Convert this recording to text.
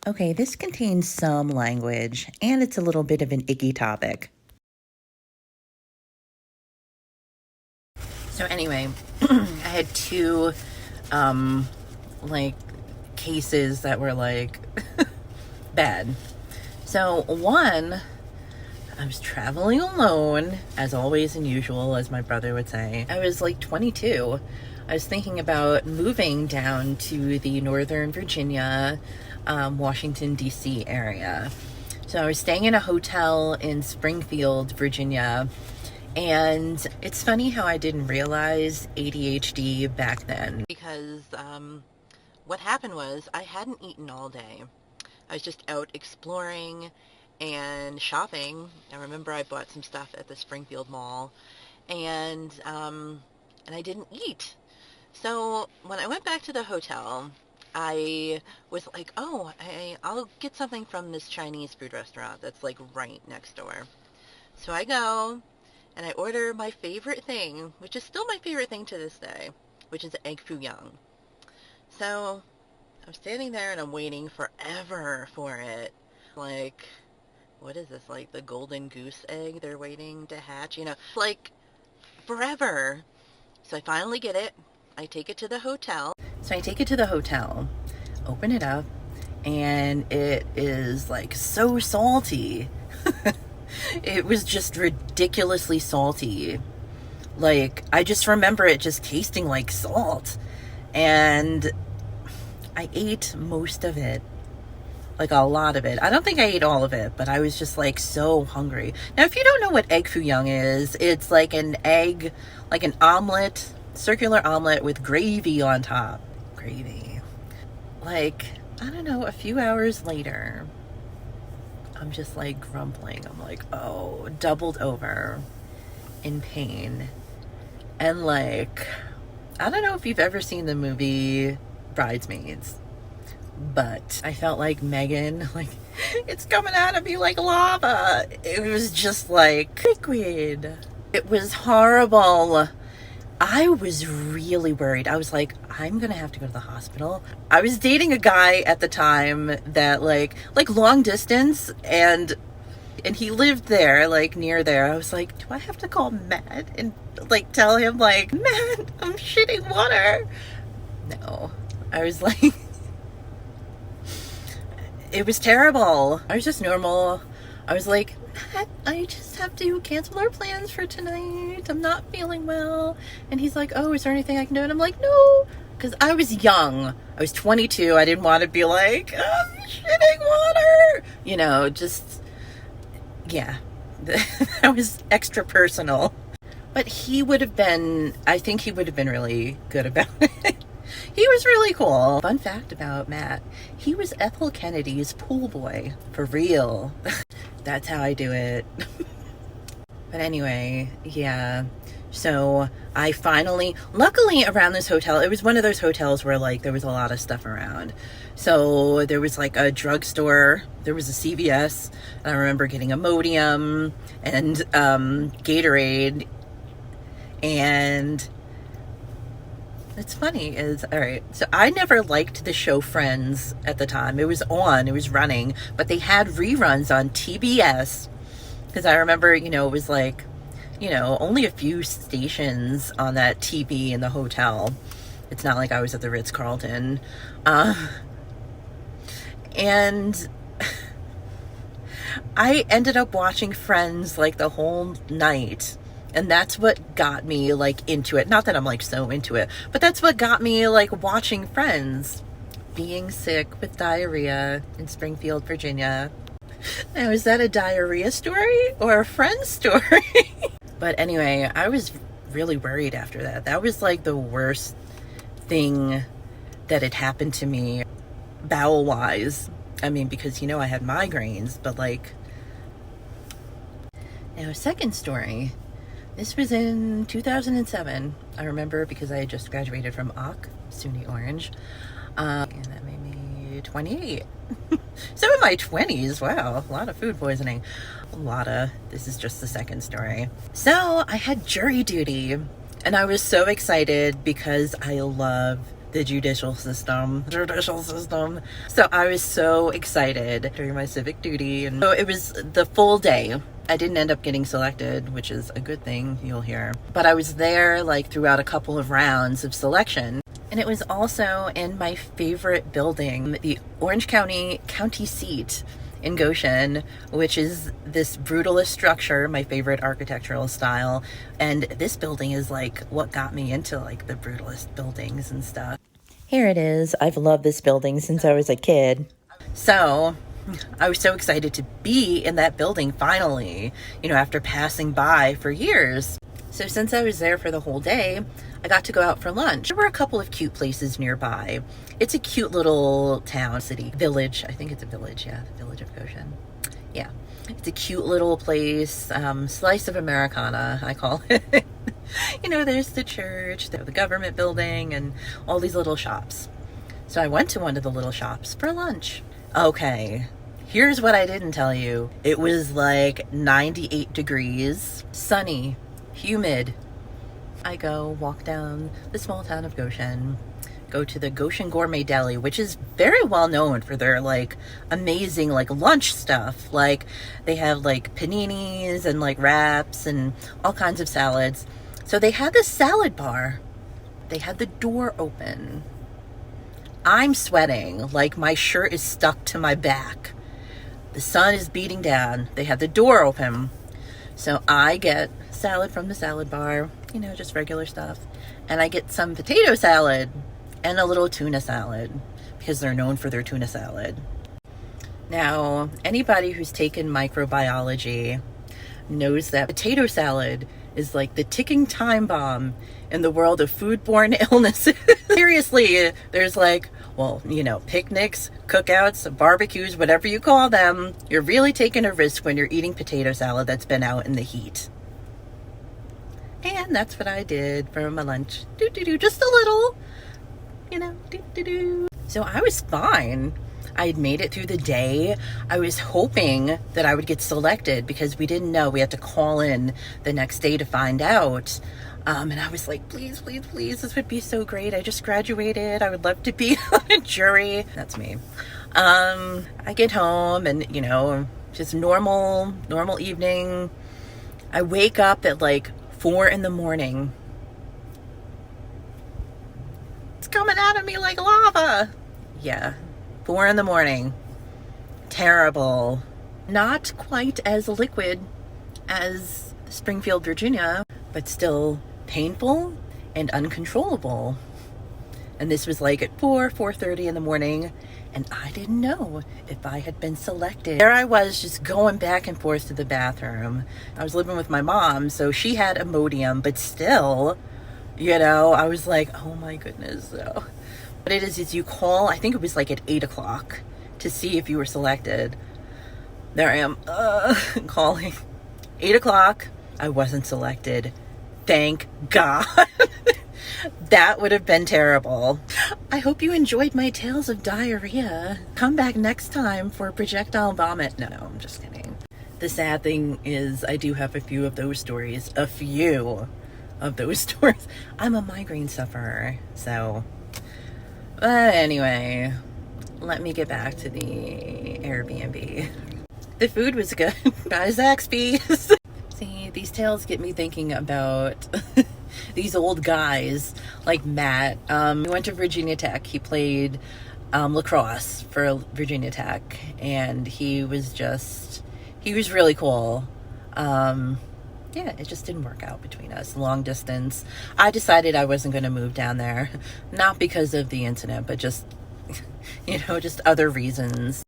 Okay, this contains some language, and it's a little bit of an icky topic. So anyway, I had two, like, cases that were, like, bad. So one, I was traveling alone, as always and usual, as my brother would say. I was, like, 22. I was thinking about moving down to the Northern Virginia, Washington, D.C. area. So I was staying in a hotel in Springfield, Virginia, and it's funny how I didn't realize ADHD back then. Because what happened was I hadn't eaten all day. I was just out exploring and shopping. I remember I bought some stuff at the Springfield Mall, and I didn't eat. So when I went back to the hotel, I was like, oh, I'll get something from this Chinese food restaurant that's like right next door. So I go and I order my favorite thing, which is still my favorite thing to this day, which is egg foo young. So I'm standing there and I'm waiting forever for it. Like, what is this, like the golden goose egg they're waiting to hatch? Like forever. So I finally get it. I take it to the hotel. Open it up, and it is like so salty. It was just ridiculously salty. Like, I just remember it just tasting like salt. And I ate most of it. Like, a lot of it. I don't think I ate all of it, but I was just like so hungry. Now, if you don't know what egg foo young is, it's like an egg, like an omelet, circular omelet with gravy on top. Gravy. Like, I don't know, a few hours later, I'm just like grumbling. I'm like, oh, doubled over in pain. And like, I don't know if you've ever seen the movie Bridesmaids, but I felt like Megan, like, it's coming out of me like lava. It was just like liquid. It was horrible. I was really worried. I was like, I'm gonna have to go to the hospital. I was dating a guy at the time that like long distance, and he lived there, like near there. I was like, do I have to call Matt and like tell him like, Matt, I'm shitting water? No. I was like, it was terrible. I was just normal. I was like, Matt, I just have to cancel our plans for tonight. I'm not feeling well. And he's like, oh, is there anything I can do? And I'm like, no, because I was young. I was 22. I didn't want to be like, I'm shitting water. Just, yeah, that was extra personal. But I think he would have been really good about it. He was really cool. Fun fact about Matt, he was Ethel Kennedy's pool boy. For real. That's how I do it. But anyway, yeah. So I finally, luckily around this hotel, it was one of those hotels where like there was a lot of stuff around. So there was like a drugstore, there was a CVS, and I remember getting Imodium and Gatorade. And it's funny is, all right, so I never liked the show Friends at the time. It was running, but they had reruns on TBS, because I remember, it was like, only a few stations on that TV in the hotel. It's not like I was at the Ritz-Carlton. And I ended up watching Friends like the whole night. And that's what got me like into it. Not that I'm like so into it, but that's what got me like watching Friends. Being sick with diarrhea in Springfield, Virginia. Now, is that a diarrhea story or a Friends story? But anyway, I was really worried after that. That was like the worst thing that had happened to me bowel-wise. I mean, because, I had migraines, but like... Now, a second story... This was in 2007. I remember because I had just graduated from AUK, SUNY Orange. And that made me 28. So in my 20s, wow, a lot of food poisoning. This is just the second story. So I had jury duty, and I was so excited because I love the judicial system. So I was so excited during my civic duty. And so it was the full day. I didn't end up getting selected, which is a good thing, you'll hear. But I was there like throughout a couple of rounds of selection. And it was also in my favorite building, the Orange County seat in Goshen, which is this brutalist structure, my favorite architectural style. And this building is like what got me into like the brutalist buildings and stuff. Here it is. I've loved this building since I was a kid. So I was so excited to be in that building finally, you know, after passing by for years. So since I was there for the whole day, I got to go out for lunch. There were a couple of cute places nearby. It's a cute little town, city, village. I think it's a village, yeah, the village of Goshen. Yeah, it's a cute little place, slice of Americana, I call it. You know, there's the church, the government building, and all these little shops. So I went to one of the little shops for lunch. Okay, here's what I didn't tell you. It was like 98 degrees, sunny, humid. I go walk down the small town of Goshen, go to the Goshen Gourmet Deli, which is very well known for their like amazing like lunch stuff. Like they have like paninis and like wraps and all kinds of salads. So they had this salad bar. They had the door open. I'm sweating like my shirt is stuck to my back. The sun is beating down. They had the door open. So I get salad from the salad bar, you know, just regular stuff. And I get some potato salad and a little tuna salad because they're known for their tuna salad. Now, anybody who's taken microbiology knows that potato salad is like the ticking time bomb in the world of foodborne illnesses. Seriously, there's like, well, you know, picnics, cookouts, barbecues, whatever you call them, you're really taking a risk when you're eating potato salad that's been out in the heat. And that's what I did for my lunch. Just a little, you know, So I was fine. I had made it through the day. I was hoping that I would get selected because we didn't know. We had to call in the next day to find out. And I was like, please, please, please, this would be so great. I just graduated. I would love to be on a jury. That's me. I get home and, you know, just normal evening. I wake up at like 4 a.m. It's coming out of me like lava. Yeah. 4 a.m. Terrible. Not quite as liquid as Springfield, Virginia, but still painful and uncontrollable. And this was like at 4:30 in the morning, and I didn't know if I had been selected. There I was just going back and forth to the bathroom. I was living with my mom, so she had Imodium, but still, you know, I was like, oh my goodness. So what it is you call, I think it was like at 8 o'clock to see if you were selected. There I am calling. 8 o'clock, I wasn't selected. Thank God. That would have been terrible. I hope you enjoyed my tales of diarrhea. Come back next time for projectile vomit. No, I'm just kidding. The sad thing is I do have a few of those stories. A few of those stories. I'm a migraine sufferer, so... But anyway, let me get back to the Airbnb. The food was good. Got Zaxby's. See, these tales get me thinking about these old guys like Matt. He went to Virginia Tech. He played lacrosse for Virginia Tech, and he was really cool. Yeah, it just didn't work out between us. Long distance. I decided I wasn't going to move down there. Not because of the incident, but just, you know, just other reasons.